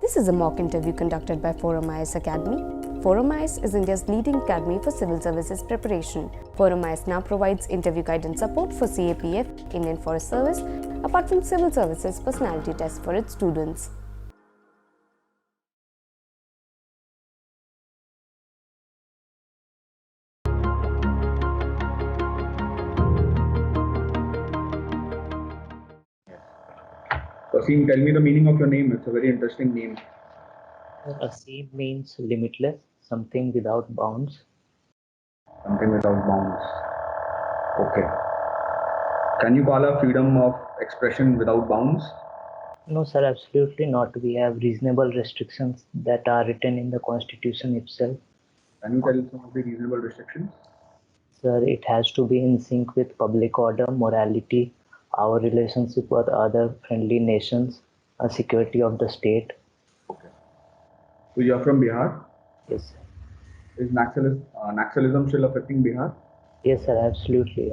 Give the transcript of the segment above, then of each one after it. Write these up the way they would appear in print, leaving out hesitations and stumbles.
This is a mock interview conducted by ForumIAS Academy. ForumIAS is India's leading academy for civil services preparation. ForumIAS now provides interview guidance support for CAPF, Indian Forest Service, apart from civil services personality tests for its students. Aseem, tell me the meaning of your name. It's a very interesting name. Aseem means limitless, something without bounds. Something without bounds. Okay. Can you call a freedom of expression without bounds? No, sir, absolutely not. We have reasonable restrictions that are written in the Constitution itself. Can you tell some of the reasonable restrictions? Sir, it has to be in sync with public order, morality, our relationship with other friendly nations, security of the state. Okay. So you are from Bihar? Yes, sir. Is Nationalism still affecting Bihar? Yes, sir, absolutely.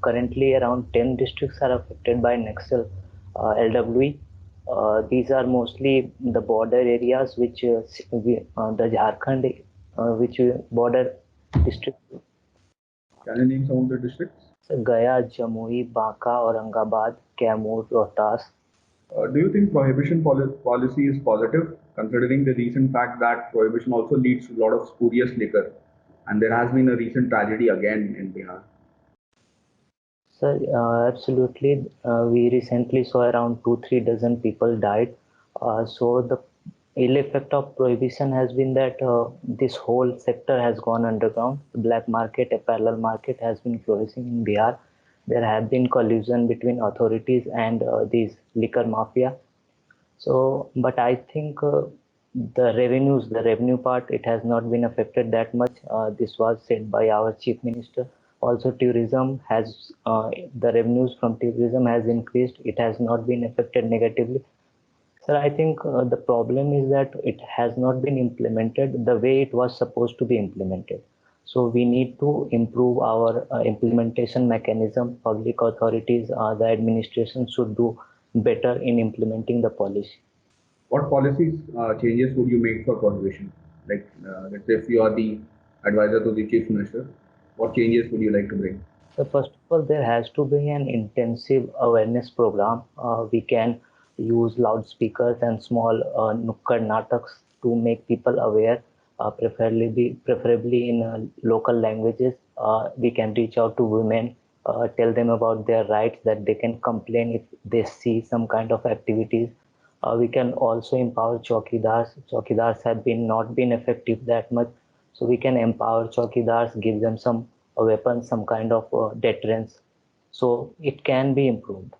Currently, around 10 districts are affected by Naxal LWE. These are mostly the border areas which the Jharkhand, which border districts. Can you name some of the districts? Gaya, Jamui, Banka, Aurangabad, Kaimur, Rohtas. Do you think prohibition policy is positive, considering the recent fact that prohibition also leads to a lot of spurious liquor, and there has been a recent tragedy again in Bihar? Sir, absolutely. We recently saw around 2-3 dozen people died. So the ill effect of prohibition has been that this whole sector has gone underground. The black market, apparel market has been flourishing in Bihar. There have been collusion between authorities and these liquor mafia. So, but I think the revenue part, it has not been affected that much. This was said by our chief minister. Also, tourism has the revenues from tourism has increased. It has not been affected negatively. Sir, I think the problem is that it has not been implemented the way it was supposed to be implemented. So we need to improve our implementation mechanism. Public authorities, the administration should do better in implementing the policy. What policies changes would you make for prohibition? Like, let's say if you are the advisor to the chief minister, what changes would you like to bring? So first of all, there has to be an intensive awareness program. We can use loudspeakers and small nukkad nataks to make people aware, preferably in local languages. We can reach out to women, tell them about their rights, that they can complain if they see some kind of activities. We can also empower chowkidars. Chowkidars have not been effective that much, so we can empower chowkidars, give them some weapons, some kind of deterrence, so it can be improved.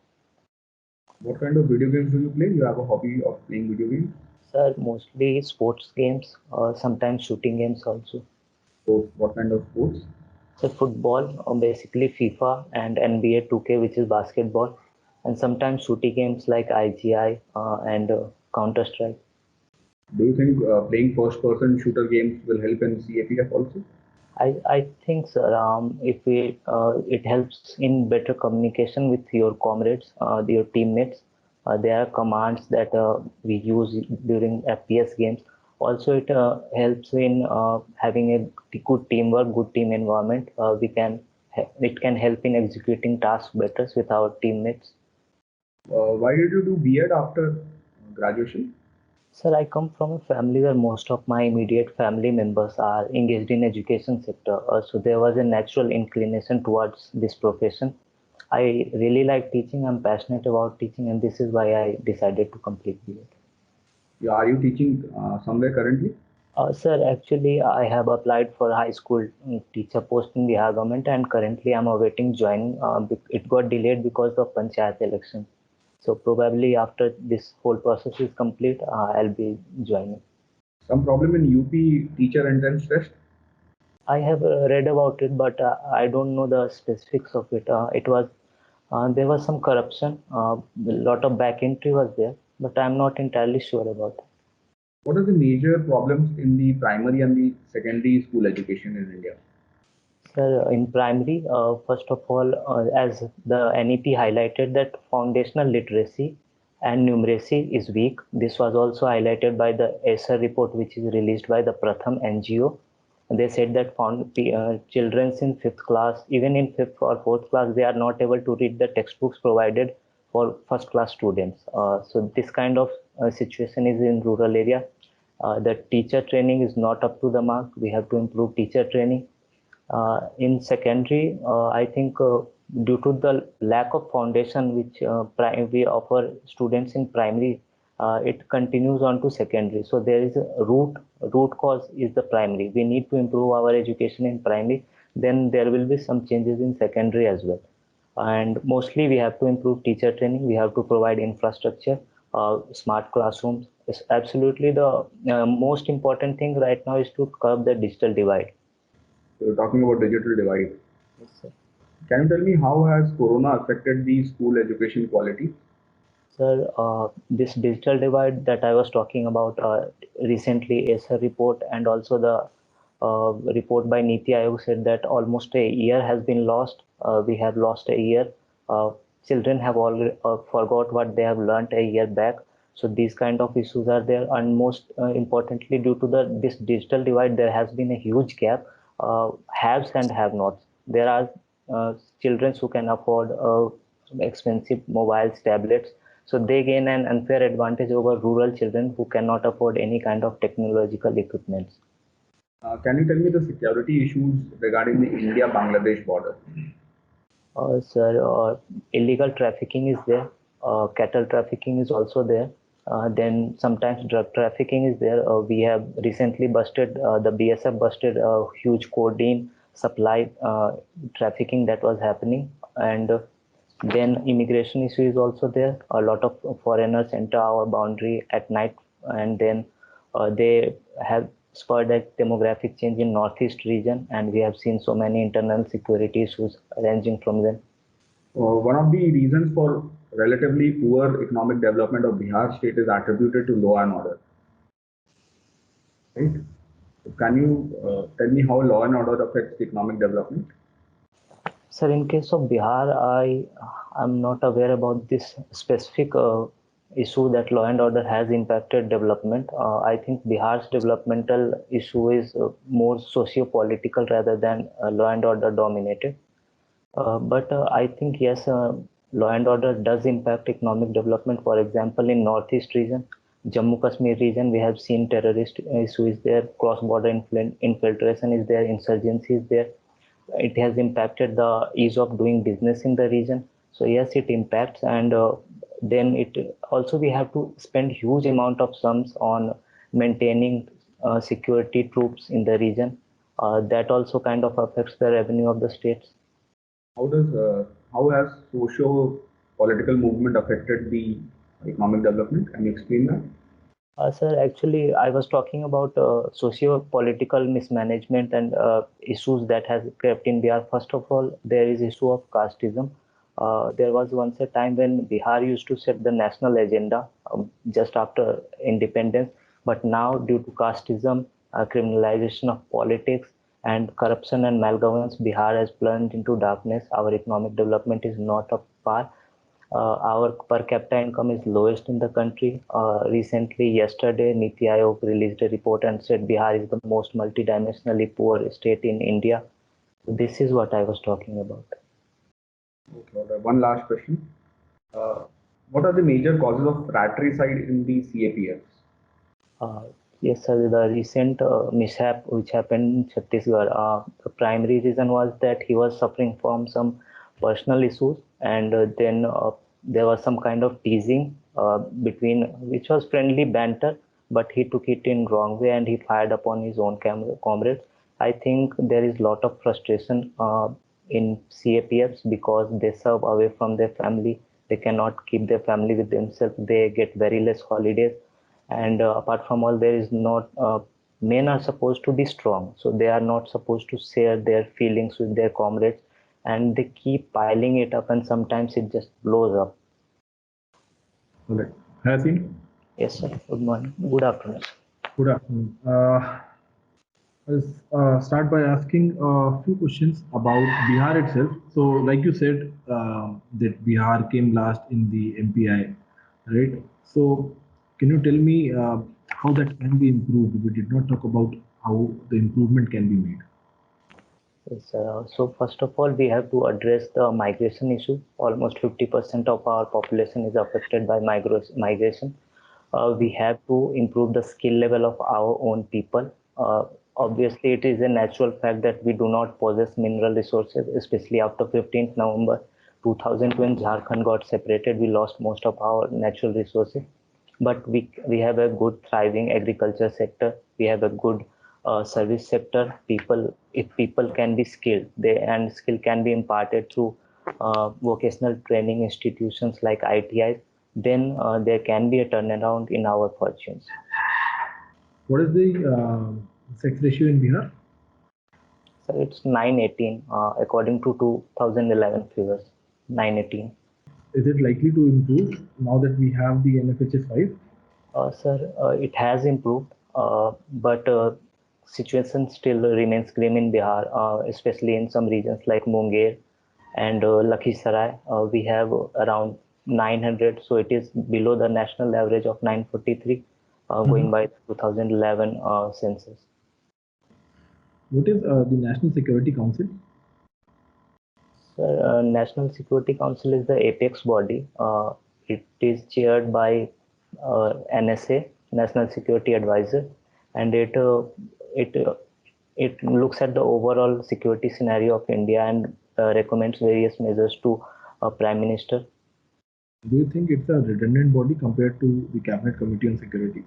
What kind of video games do you play? You have a hobby of playing video games? Sir, mostly sports games, sometimes shooting games also. So, what kind of sports? So football, basically FIFA and NBA 2K, which is basketball, and sometimes shooting games like IGI and Counter Strike. Do you think playing first-person shooter games will help in CAPF also? I think, sir, if it helps in better communication with your comrades, your teammates. There are commands that we use during FPS games. Also, it helps in having a good teamwork, good team environment. It can help in executing tasks better with our teammates. Why did you do B.Ed after graduation? Sir, I come from a family where most of my immediate family members are engaged in education sector. So there was a natural inclination towards this profession. I really like teaching. I'm passionate about teaching, and this is why I decided to complete B.Ed. Yeah, are you teaching somewhere currently? Sir, actually, I have applied for high school teacher post in Bihar government, and currently I'm awaiting joining. It got delayed because of panchayat election. So probably after this whole process is complete, I'll be joining. Some problem in UP teacher entrance test? I have read about it, but I don't know the specifics of it. There was some corruption, a lot of back entry was there, but I'm not entirely sure about it. What are the major problems in the primary and the secondary school education in India? Sir, in primary, first of all, as the NEP highlighted, that foundational literacy and numeracy is weak. This was also highlighted by the ESSER report, which is released by the Pratham NGO. They said that children in fifth class, even in fifth or fourth class, they are not able to read the textbooks provided for first class students. So this kind of situation is in rural area. The teacher training is not up to the mark. We have to improve teacher training. In secondary, I think due to the lack of foundation which we offer students in primary, it continues on to secondary. So there is a root cause is the primary. We need to improve our education in primary. Then there will be some changes in secondary as well. And mostly we have to improve teacher training. We have to provide infrastructure, smart classrooms. It's absolutely the most important thing right now is to curb the digital divide. So talking about digital divide, Yes, sir. can you tell me how has Corona affected the school education quality? Sir, this digital divide that I was talking about recently is a report, and also the report by Niti Aayog said that almost a year has been lost. We have lost a year. Uh, Children have already forgot what they have learned a year back. So these kind of issues are there, and most importantly, due to this digital divide, there has been a huge gap. Haves and have-nots. There are children who can afford expensive mobiles, tablets, so they gain an unfair advantage over rural children who cannot afford any kind of technological equipments. Can you tell me the security issues regarding the India-Bangladesh border? Sir, illegal trafficking is there. Cattle trafficking is also there. Then sometimes drug trafficking is there. We have recently busted, the BSF busted a huge codeine supply trafficking that was happening. And then immigration issue is also there. A lot of foreigners enter our boundary at night, and then they have spurred a demographic change in northeast region, and we have seen so many internal security issues ranging from them. One of the reasons for relatively poor economic development of Bihar state is attributed to law and order. Right? Can you tell me how law and order affects economic development? Sir, in case of Bihar, I am not aware about this specific issue that law and order has impacted development. I think Bihar's developmental issue is more socio-political rather than law and order dominated. But I think yes, law and order does impact economic development. For example, in northeast region, Jammu Kashmir region, we have seen terrorist issue is there, cross-border infiltration is there, insurgency is there. It has impacted the ease of doing business in the region. So yes, it impacts, and then it also we have to spend huge amount of sums on maintaining security troops in the region. That also kind of affects the revenue of the states. How has socio-political movement affected the economic development? Can you explain that? Sir, actually, I was talking about socio-political mismanagement and issues that has crept in Bihar. First of all, there is issue of casteism. There was once a time when Bihar used to set the national agenda just after independence, but now due to casteism, criminalization of politics, and corruption and malgovernance, Bihar has plunged into darkness. Our economic development is not up par. Our per capita income is lowest in the country. Recently, yesterday, Niti Aayog released a report and said Bihar is the most multidimensionally poor state in India. This is what I was talking about. Okay, one last question. Uh, what are the major causes of fratricide in the CAPFs? Uh, yes, sir. The recent mishap which happened in Chhattisgarh, the primary reason was that he was suffering from some personal issues, and then there was some kind of teasing between, which was friendly banter, but he took it in wrong way and he fired upon his own comrades. I think there is lot of frustration in CAPFs because they serve away from their family. They cannot keep their family with themselves. They get very less holidays, and apart from all, there is not men are supposed to be strong, so they are not supposed to share their feelings with their comrades, and they keep piling it up, and sometimes it just blows up. All right. Hi, Aseem. Yes, sir. Good morning, good afternoon. Good afternoon. I'll start by asking a few questions about Bihar itself. So, like you said, that Bihar came last in the MPI, right? So can you tell me how that can be improved? We did not talk about how the improvement can be made. Yes, so first of all, we have to address the migration issue. Almost 50% of our population is affected by migration. We have to improve the skill level of our own people. Obviously, it is a natural fact that we do not possess mineral resources, especially after 15th November 2000 when Jharkhand got separated. We lost most of our natural resources, but we have a good thriving agriculture sector. We have a good service sector. People, if people can be skilled, they and skill can be imparted through vocational training institutions like ITIs, then there can be a turnaround in our fortunes. What is the sex ratio in Bihar? So it's 918 according to 2011 figures. 918. Is it likely to improve now that we have the NFHS 5? Sir, it has improved, but situation still remains grim in Bihar, especially in some regions like Munger and Lakhisarai. We have around 900, so it is below the national average of 943, going by 2011 census. What is the National Security Council? Sir, National Security Council is the apex body. It is chaired by NSA, National Security Advisor, and it looks at the overall security scenario of India and recommends various measures to Prime Minister. Do you think it's a redundant body compared to the Cabinet Committee on Security?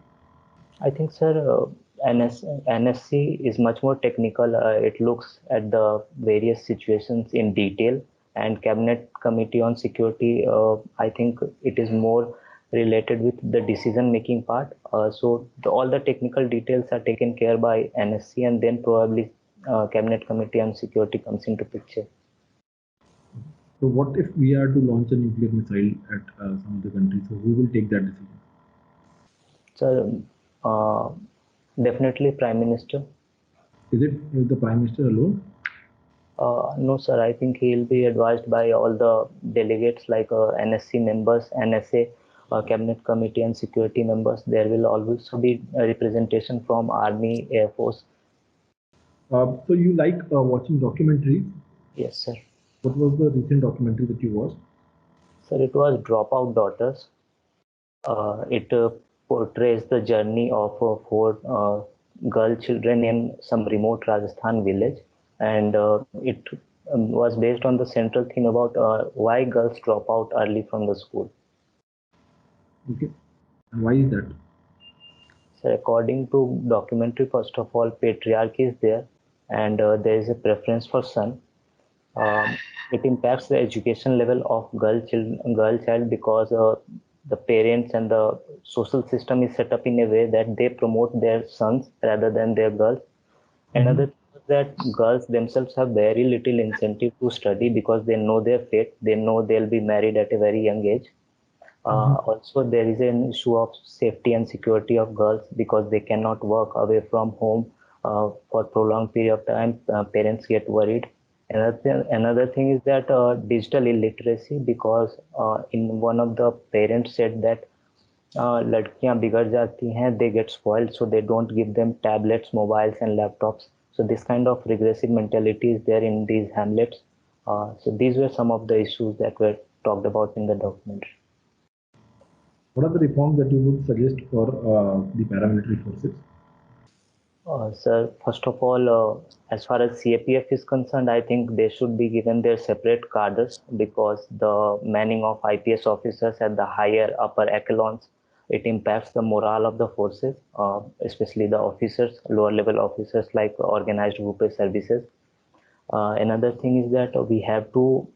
I think, sir, NSC is much more technical. It looks at the various situations in detail, and Cabinet Committee on Security, I think it is more related with the decision-making part. So all the technical details are taken care by NSC, and then probably Cabinet Committee on Security comes into picture. So what if we are to launch a nuclear missile at some of the countries? So who will take that decision? So definitely Prime Minister. Is it the Prime Minister alone? No, sir. I think he'll be advised by all the delegates like NSC members, NSA, Cabinet Committee and Security members. There will also be a representation from Army, Air Force. So you like watching documentaries? Yes, sir. What was the recent documentary that you watched? Sir, it was Dropout Daughters. It portrays the journey of four girl children in some remote Rajasthan village, and it was based on the central theme about why girls drop out early from the school. Okay. And why is that? So according to documentary, first of all, patriarchy is there, and there is a preference for son. It impacts the education level of girl child because the parents and the social system is set up in a way that they promote their sons rather than their girls. Another thing is that girls themselves have very little incentive to study because they know their fate. They know they'll be married at a very young age. Also, there is an issue of safety and security of girls because they cannot work away from home for prolonged period of time. Parents get worried. Another thing is that digital illiteracy, because in one of the parents said that लड़कियां बिगड़ जाती हैं, they get spoiled, so they don't give them tablets, mobiles and laptops. So this kind of regressive mentality is there in these hamlets. So these were some of the issues that were talked about in the documentary. What are the reforms that you would suggest for the paramilitary forces? Sir, first of all, as far as CAPF is concerned, I think they should be given their separate cadres because the manning of IPS officers at the higher upper echelons, it impacts the morale of the forces, especially the officers, lower level officers like organized group services. Another thing is that we have to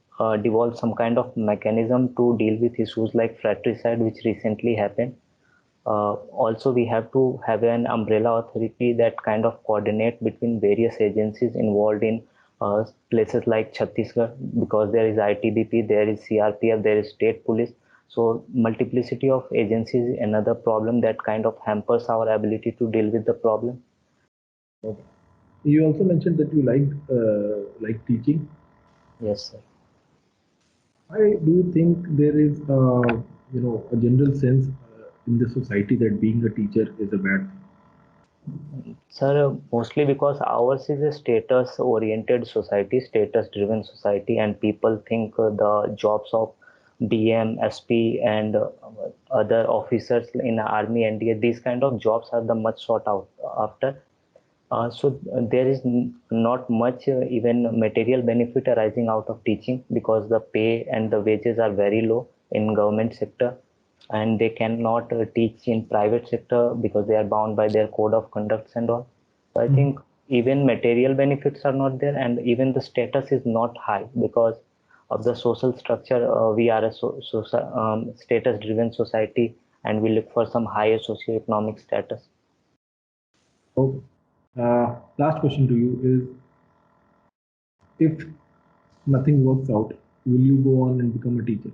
develop some kind of mechanism to deal with issues like fratricide, which recently happened. Also, we have to have an umbrella authority that kind of coordinate between various agencies involved in places like Chhattisgarh, because there is ITBP, there is CRPF, there is state police. So multiplicity of agencies is another problem that kind of hampers our ability to deal with the problem. Okay. You also mentioned that you like teaching. Yes, sir. Why do you think there is a general sense in the society that being a teacher is a bad thing? Sir, mostly because ours is a status-oriented society, status-driven society, and people think the jobs of DM, SP, and other officers in army, NDA, these kind of jobs are the much sought out after. So there is not much even material benefit arising out of teaching because the pay and the wages are very low in government sector, and they cannot teach in private sector because they are bound by their code of conducts and all. So I think even material benefits are not there, and even the status is not high because of the social structure. We are a status-driven society, and we look for some higher socioeconomic status. So, last question to you is, if nothing works out, will you go on and become a teacher?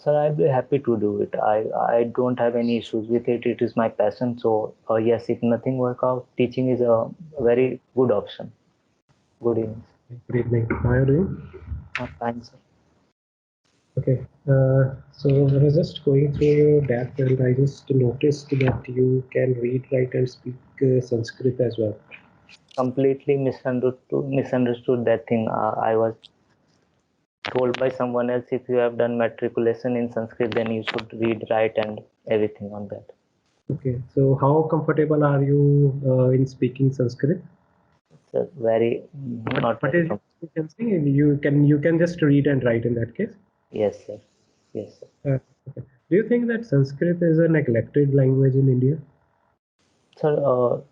Sir, I'll be happy to do it. I don't have any issues with it. It is my passion. So yes, if nothing work out, teaching is a very good option. Good evening. Good evening. How are you doing? Fine, sir. Okay. So I was just going through your DAP and I just noticed that you can read, write, and speak Sanskrit as well. Completely misunderstood that thing. I was told by someone else, if you have done matriculation in Sanskrit, then you should read, write, and everything on that. Okay. So how comfortable are you in speaking Sanskrit? It's very not. What is your proficiency? You can just read and write in that case. Yes, sir. Yes, sir. Okay. Do you think that Sanskrit is a neglected language in India? Sir,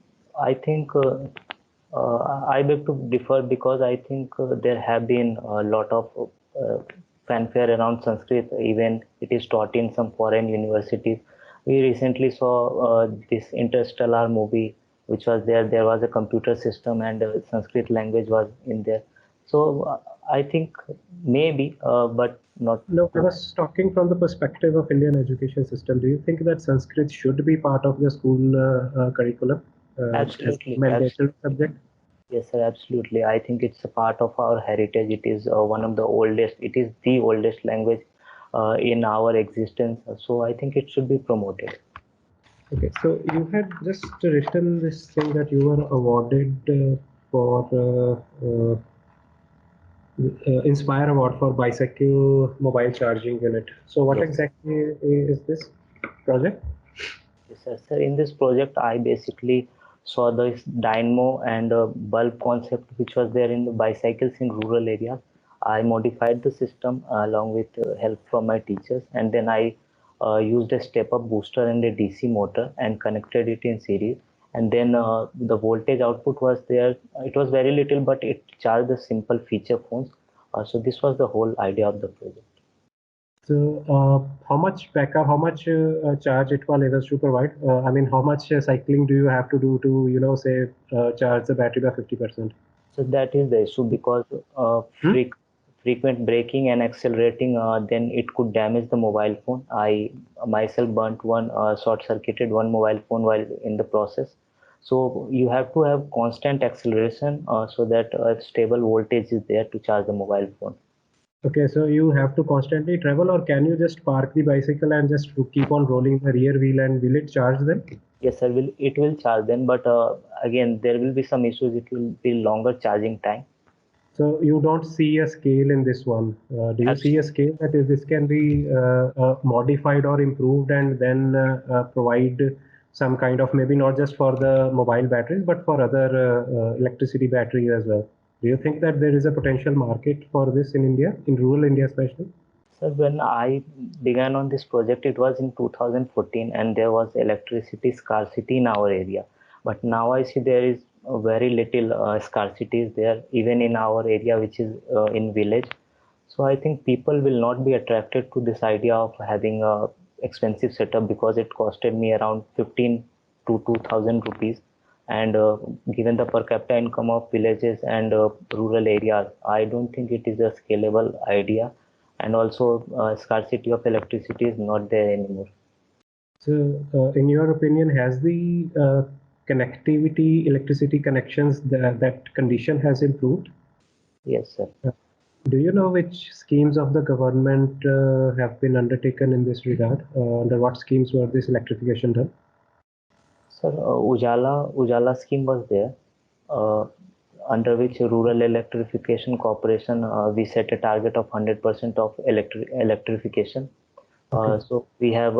I think I beg to differ because I think there have been a lot of fanfare around Sanskrit. Even it is taught in some foreign universities. We recently saw this Interstellar movie, which was there. There was a computer system and Sanskrit language was in there. So I think maybe, but not. No, I was talking from the perspective of Indian education system. Do you think that Sanskrit should be part of the school curriculum as Absolutely. mandatory subject? Yes, sir, absolutely. I think it's a part of our heritage. It is one of the oldest, it is the oldest language in our existence. So I think it should be promoted. Okay, so you had just written this thing that you were awarded for Inspire Award for Bicycle Mobile Charging Unit. So what Yes. exactly is this project? Yes, sir. Sir, in this project, I basically saw this dynamo and bulb concept which was there in the bicycles in rural areas. I modified the system along with help from my teachers, and then I used a step-up booster and a DC motor and connected it in series. And then the voltage output was there. It was very little, but it charged the simple feature phones. So this was the whole idea of the project. So how much backup, how much charge it was able to provide? I mean, how much cycling do you have to do to, say, charge the battery by 50%? So that is the issue because frequent braking and accelerating, then it could damage the mobile phone. I myself burnt one, short-circuited one mobile phone while in the process. So you have to have constant acceleration so that a stable voltage is there to charge the mobile phone. Okay, so you have to constantly travel, or can you just park the bicycle and just keep on rolling the rear wheel and will it charge them? Yes, sir. It will charge them, but again there will be some issues. It will be longer charging time. So you don't see a scale in this one. Do you see a scale that is this can be modified or improved and then provide some kind of maybe not just for the mobile batteries but for other electricity batteries as well? Do you think that there is a potential market for this in India, in rural India especially? So when I began on this project, it was in 2014, and there was electricity scarcity in our area. But now I see there is very little scarcity is there, even in our area, which is in village. So I think people will not be attracted to this idea of having a expensive setup because it costed me around 15 to 2000 rupees. And given the per capita income of villages and rural areas, I don't think it is a scalable idea. And also scarcity of electricity is not there anymore. So, in your opinion, has the connectivity, electricity connections, that condition has improved? Yes, sir. Do you know which schemes of the government have been undertaken in this regard? Under what schemes were this electrification done? Sir, Ujala scheme was there, uh, under which Rural Electrification Corporation, we set a target of 100% of electrification. Okay. So we have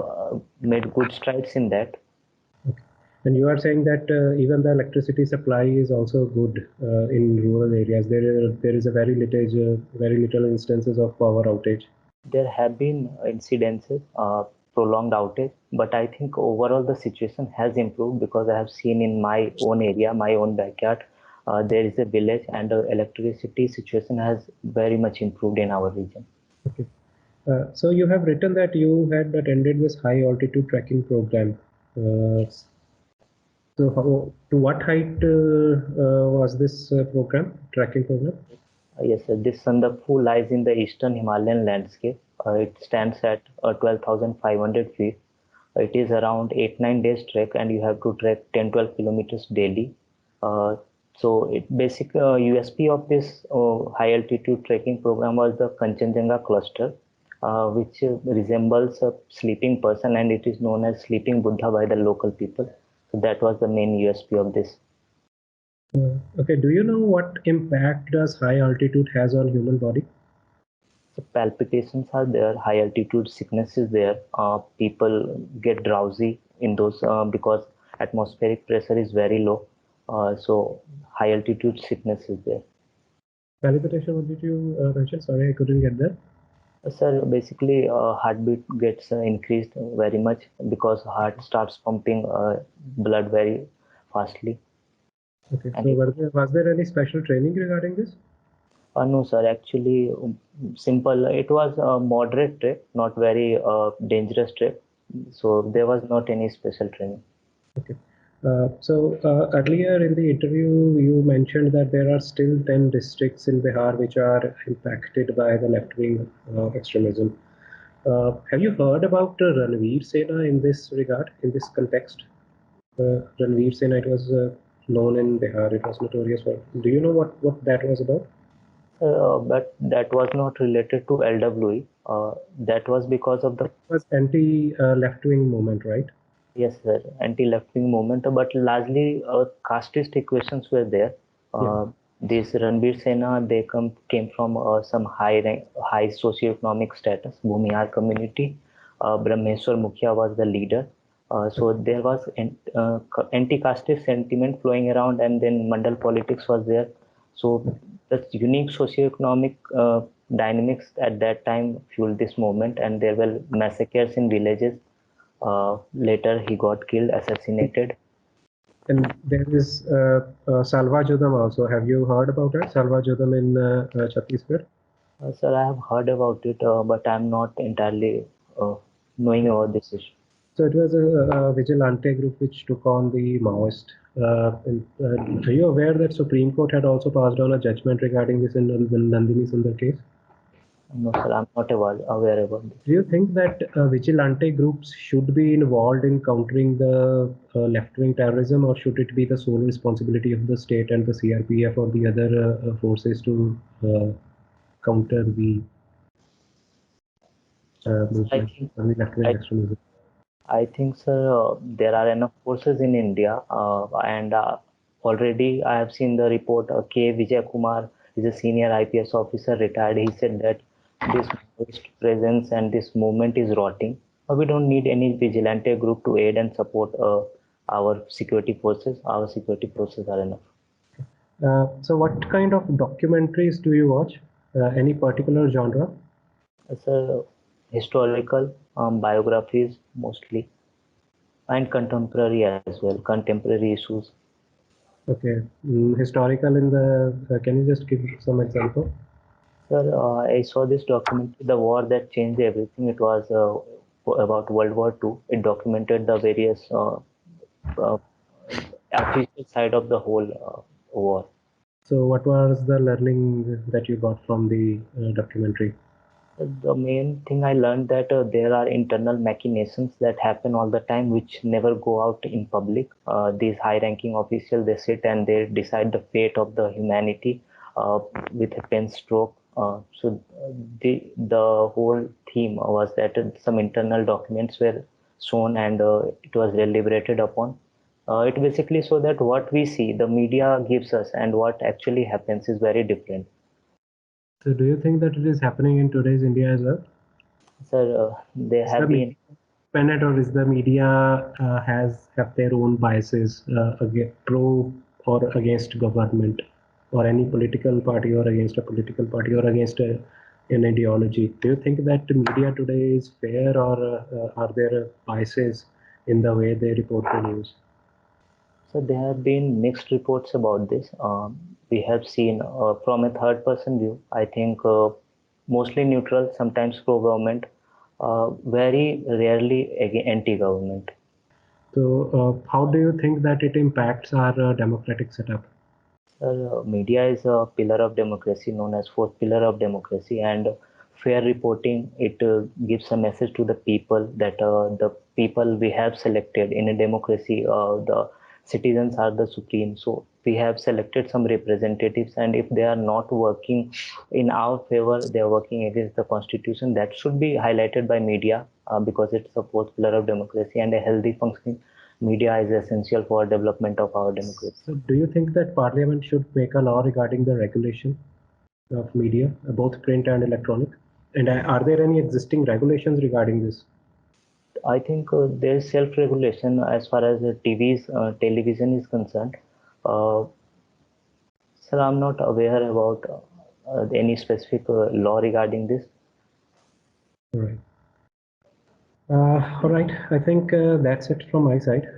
made good strides in that. Okay. And you are saying that even the electricity supply is also good in rural areas. There is a very little instances of power outage. There have been incidences, prolonged outage, but I think overall the situation has improved because I have seen in my own area, my own backyard, there is a village and the electricity situation has very much improved in our region. Okay. So you have written that you had attended this high altitude trekking program. So to what height was this trekking program? Yes, sir. This Sandakphu lies in the eastern Himalayan landscape. It stands at 12,500 feet. It is around 8-9 days trek, and you have to trek 10-12 kilometers daily. So, basic USP of this high altitude trekking program was the Kanchenjunga cluster, which resembles a sleeping person, and it is known as Sleeping Buddha by the local people. So that was the main USP of this. Okay, do you know what impact does high altitude has on human body? So palpitations are there, high altitude sickness is there. People get drowsy in those because atmospheric pressure is very low. So high altitude sickness is there. Palpitation, what did you mention? Sorry, I couldn't get that. Sir, basically heartbeat gets increased very much because heart starts pumping blood very fastly. Okay, And so was there any special training regarding this? no, sir. Actually, simple. It was a moderate trip, not very dangerous trip. So there was not any special training. Okay. Earlier in the interview, you mentioned that there are still 10 districts in Bihar which are impacted by the left-wing extremism. Have you heard about Ranveer Sena in this regard, in this context? Ranveer Sena, it was known in Bihar. It was notorious for. Do you know what that was about? But that was not related to LWE. That was because of the. It was anti-left-wing movement, right? Yes, sir. Anti-left-wing movement, but largely casteist equations were there. This Ranveer Sena, they came from some high socioeconomic status, Bhumihar community. Brahmeshwar Mukhia was the leader. So there was anti-casteist sentiment flowing around, and then Mandal politics was there. So the unique socioeconomic dynamics at that time fueled this movement, and there were massacres in villages. Later, he got killed, assassinated. And there is Salva Judham also. Have you heard about it? Salva Judham in Chhattisgarh? Sir, I have heard about it, but I'm not entirely knowing about this issue. So it was a vigilante group which took on the Maoist. Are you aware that Supreme Court had also passed on a judgment regarding this in the Nandini Sundar case? No, sir, I'm not aware about this. Do you think that vigilante groups should be involved in countering the left-wing terrorism, or should it be the sole responsibility of the state and the CRPF or the other forces to counter the movement or the left-wing extremism? I think, sir, there are enough forces in India, and already I have seen the report. K. Vijay Kumar is a senior IPS officer, retired. He said that this presence and this movement is rotting. We don't need any vigilante group to aid and support our security forces. Our security forces are enough. So what kind of documentaries do you watch? Any particular genre? Sir, historical biographies mostly, and contemporary as well, contemporary issues. Okay, historical in the. Can you just give some example? Sir, I saw this documentary, The War That Changed Everything. It was about World War II. It documented the various official side of the whole war. So, what was the learning that you got from the documentary? The main thing I learned that there are internal machinations that happen all the time, which never go out in public. These high-ranking officials, they sit and they decide the fate of the humanity with a pen stroke. The whole theme was that some internal documents were shown and it was deliberated upon. It basically so that what we see, the media gives us, and what actually happens is very different. So do you think that it is happening in today's India as well? Sir, there have been. Independent, or is the media have their own biases pro or against government, or any political party, or against a political party, or against an ideology? Do you think that the media today is fair, or are there biases in the way they report the news? So there have been mixed reports about this. We have seen from a third person view, I think mostly neutral, sometimes pro-government, very rarely anti-government. So how do you think that it impacts our democratic setup? Media is a pillar of democracy, known as fourth pillar of democracy, and fair reporting, it gives a message to the people that the people we have selected in a democracy, the citizens are the supreme. So we have selected some representatives, and if they are not working in our favor, they are working against the constitution. That should be highlighted by media because it's a fourth pillar of democracy, and a healthy functioning media is essential for development of our democracy. So do you think that Parliament should make a law regarding the regulation of media, both print and electronic? And are there any existing regulations regarding this? I think there is self-regulation as far as the television is concerned. Sir, I'm not aware about any specific law regarding this. All right. All right. I think that's it from my side.